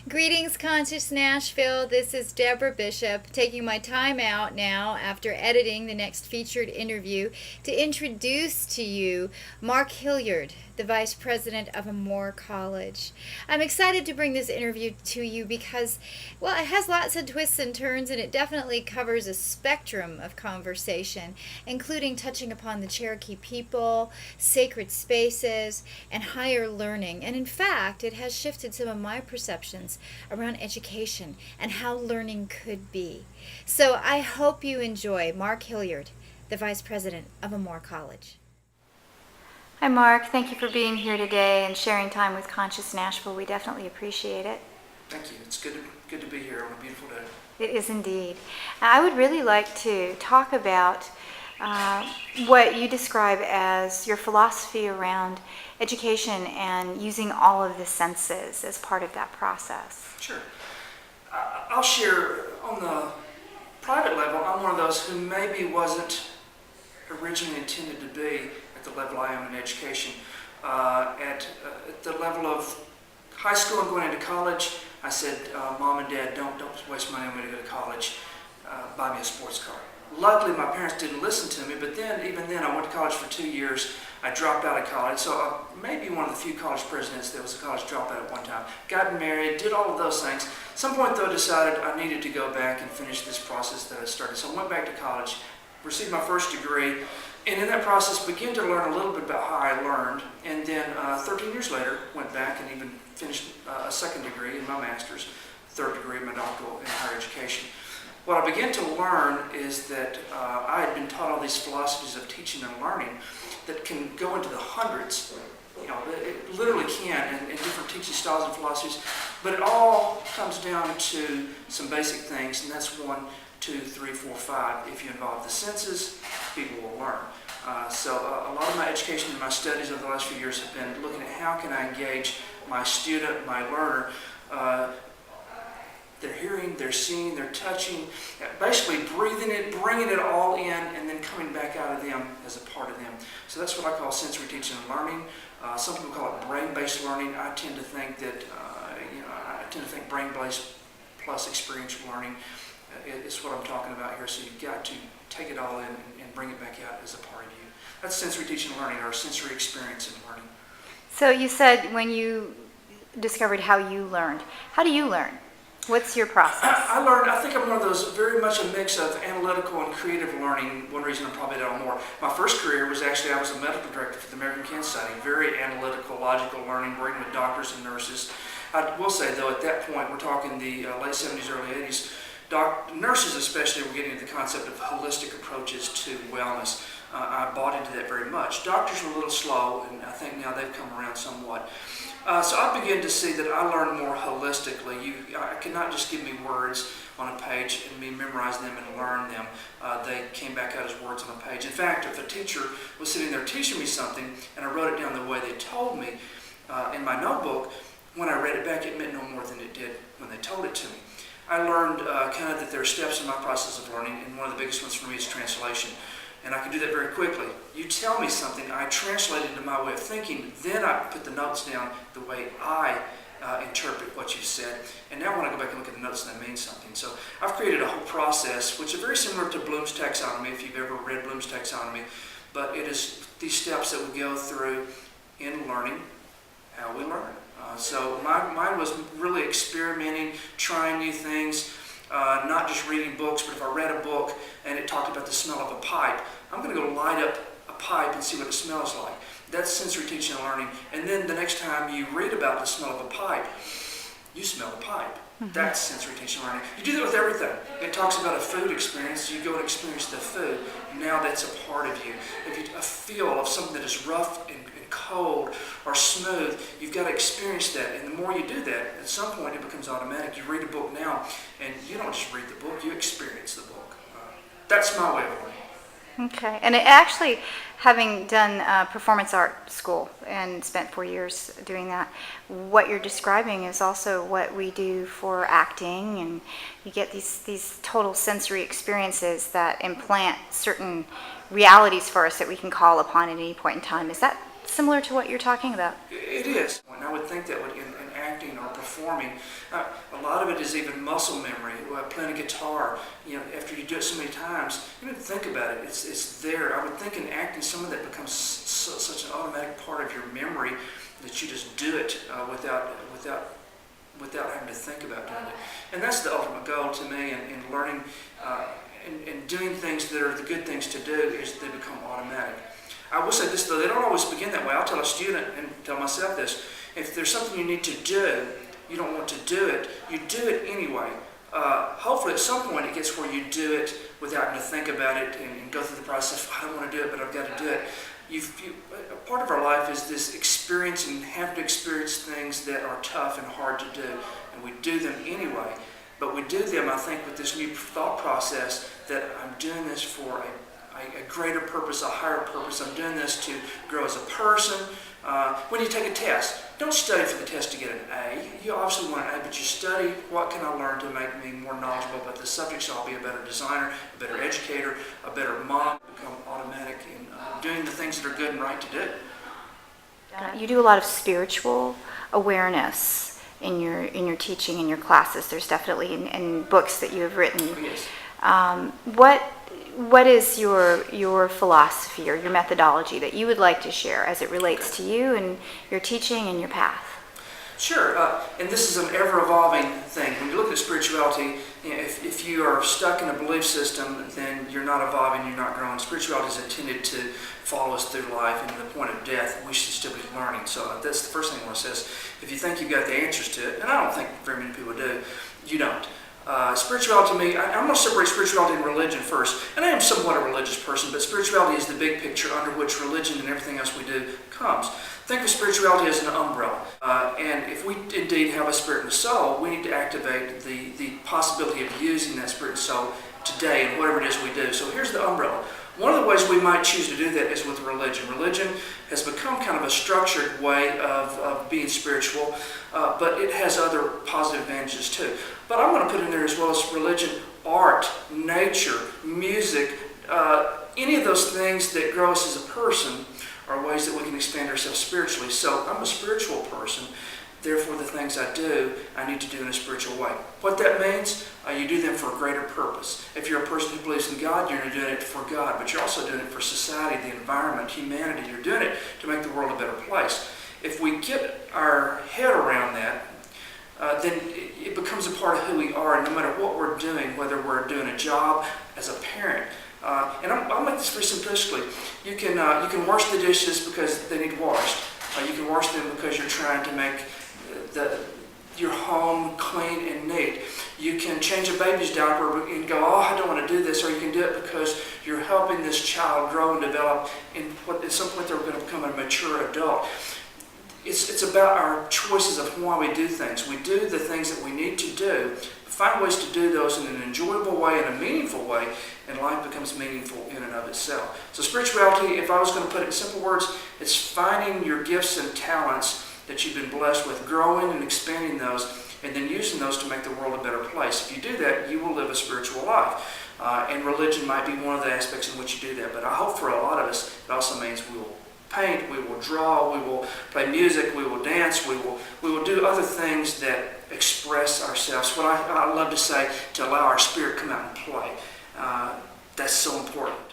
Greetings, Conscious Nashville. This is Deborah Bishop taking my time out now after editing the next featured interview to introduce to you Mark Hillard, the Vice President of Omore College. I'm excited to bring this interview to you because, well, it has lots of twists and turns and it definitely covers a spectrum of conversation, including touching upon the Cherokee people, sacred spaces, and higher learning. And in fact, it has shifted some of my perceptions around education and how learning could be. So I hope you enjoy Mark Hillard, the Vice President of Omore College. Hi, Mark. Thank you for being here today and sharing time with Conscious Nashville. We definitely appreciate it. Thank you. It's good to be here on a beautiful day. It is indeed. I would really like to talk about what you describe as your philosophy around education and using all of the senses as part of that process. Sure. I'll share on the private level, I'm one of those who maybe wasn't originally intended to be at the level I am in education. At the level of high school and going into college, I said, Mom and Dad, don't waste money on me to go to college. Buy me a sports car. Luckily, my parents didn't listen to me, but even then, I went to college for 2 years. I dropped out of college, so maybe one of the few college presidents that was a college dropout at one time. Got married, did all of those things. At some point, though, decided I needed to go back and finish this process that I started. So I went back to college, received my first degree, and in that process, began to learn a little bit about how I learned. And then 13 years later, went back and even finished a second degree in my master's, third degree in my doctoral in higher education. What I began to learn is that I had been taught all these philosophies of teaching and learning that can go into the hundreds. You know, it literally can in different teaching styles and philosophies. But it all comes down to some basic things, and that's 1, 2, 3, 4, 5. If you involve the senses, people will learn. So a lot of my education and my studies over the last few years have been looking at how can I engage my student, my learner. They're hearing, they're seeing, they're touching, basically breathing it, bringing it all in, and then coming back out of them as a part of them. So that's what I call sensory teaching and learning. Some people call it brain-based learning. I tend to think that, brain-based plus experiential learning is what I'm talking about here. So you've got to take it all in and bring it back out as a part of you. That's sensory teaching and learning, or sensory experience and learning. So you said when you discovered how you learned. How do you learn? What's your process? I think I'm one of those very much a mix of analytical and creative learning. One reason I'm probably at Omore. My first career was actually, I was a medical director for the American Cancer Society. Very analytical, logical learning, working with doctors and nurses. I will say though, at that point, we're talking the late 70s, early 80s, nurses especially were getting into the concept of holistic approaches to wellness. I bought into that very much. Doctors were a little slow, and I think now they've come around somewhat. So I began to see that I learned more holistically. I could not just give me words on a page and me memorize them and learn them. They came back out as words on a page. In fact, if a teacher was sitting there teaching me something and I wrote it down the way they told me in my notebook, when I read it back, it meant no more than it did when they told it to me. I learned kind of that there are steps in my process of learning, and one of the biggest ones for me is translation. And I can do that very quickly. You tell me something, I translate it into my way of thinking, then I put the notes down the way I interpret what you said. And now when I go back and look at the notes, they mean something. So I've created a whole process, which is very similar to Bloom's taxonomy, if you've ever read Bloom's taxonomy. But it is these steps that we go through in learning how we learn. So mine was really experimenting, trying new things. Not just reading books, but if I read a book and it talked about the smell of a pipe, I'm going to go light up a pipe and see what it smells like. That's sensory teaching and learning. And then the next time you read about the smell of a pipe, you smell the pipe. Mm-hmm. That's sensory teaching and learning. You do that with everything. It talks about a food experience. You go and experience the food. Now that's a part of you. If you a feel of something that is rough and cold or smooth, you've got to experience that. And the more you do that, at some point it becomes automatic. You read a book now, and you don't just read the book, you experience the book. That's my way of learning. Okay. And actually, having done performance art school and spent 4 years doing that, what you're describing is also what we do for acting, and you get these total sensory experiences that implant certain realities for us that we can call upon at any point in time. Is that similar to what you're talking about? It is. And I would think that in acting acting or performing. A lot of it is even muscle memory. Playing a guitar, after you do it so many times, you don't think about it. It's there. I would think in acting, some of that becomes such an automatic part of your memory that you just do it without having to think about doing it. And that's the ultimate goal to me in learning and doing things that are the good things to do, is they become automatic. I will say this though, they don't always begin that way. I'll tell a student and tell myself this: if there's something you need to do, you don't want to do it, you do it anyway. Hopefully at some point it gets where you do it without having to think about it and go through the process. I don't want to do it, but I've got to do it. A part of our life is this experience and having to experience things that are tough and hard to do, and we do them anyway. But we do them, I think, with this new thought process that I'm doing this for a greater purpose, a higher purpose. I'm doing this to grow as a person. When you take a test, don't study for the test to get an A. You obviously want an A, but you study, what can I learn to make me more knowledgeable about the subject, so I'll be a better designer, a better educator, a better mom, become automatic in doing the things that are good and right to do. You do a lot of spiritual awareness in your teaching, in your classes. There's definitely in books that you have written. Yes. What is your philosophy or your methodology that you would like to share as it relates to you and your teaching and your path? Sure, and this is an ever-evolving thing. When you look at spirituality, if you are stuck in a belief system, then you're not evolving, you're not growing. Spirituality is intended to follow us through life, and to the point of death, we should still be learning. So that's the first thing I want to say is, if you think you've got the answers to it, and I don't think very many people do, you don't. Spirituality to me, I'm going to separate spirituality and religion first. And I am somewhat a religious person, but spirituality is the big picture under which religion and everything else we do comes. Think of spirituality as an umbrella. And if we indeed have a spirit and a soul, we need to activate the possibility of using that spirit and soul today in whatever it is we do. So here's the umbrella. One of the ways we might choose to do that is with religion. Religion has become kind of a structured way of being spiritual, but it has other positive advantages too. But I'm going to put in there as well as religion, art, nature, music, any of those things that grow us as a person are ways that we can expand ourselves spiritually. So I'm a spiritual person. Therefore, the things I do, I need to do in a spiritual way. What that means, you do them for a greater purpose. If you're a person who believes in God, you're doing it for God, but you're also doing it for society, the environment, humanity. You're doing it to make the world a better place. If we get our head around that, then it becomes a part of who we are, and no matter what we're doing, whether we're doing a job as a parent, and I'll make this very simplistically. You can wash the dishes because they need washed. You can wash them because you're trying to make your home clean and neat. You can change a baby's diaper and go, oh, I don't want to do this, or you can do it because you're helping this child grow and develop, and at some point they're going to become a mature adult. It's about our choices of why we do things. We do the things that we need to do, find ways to do those in an enjoyable way, in a meaningful way, and life becomes meaningful in and of itself. So spirituality, if I was going to put it in simple words, it's finding your gifts and talents that you've been blessed with, growing and expanding those, and then using those to make the world a better place. If you do that, you will live a spiritual life. And religion might be one of the aspects in which you do that. But I hope for a lot of us, it also means we will paint, we will draw, we will play music, we will dance, we will do other things that express ourselves. What I love to say, to allow our spirit to come out and play. That's so important.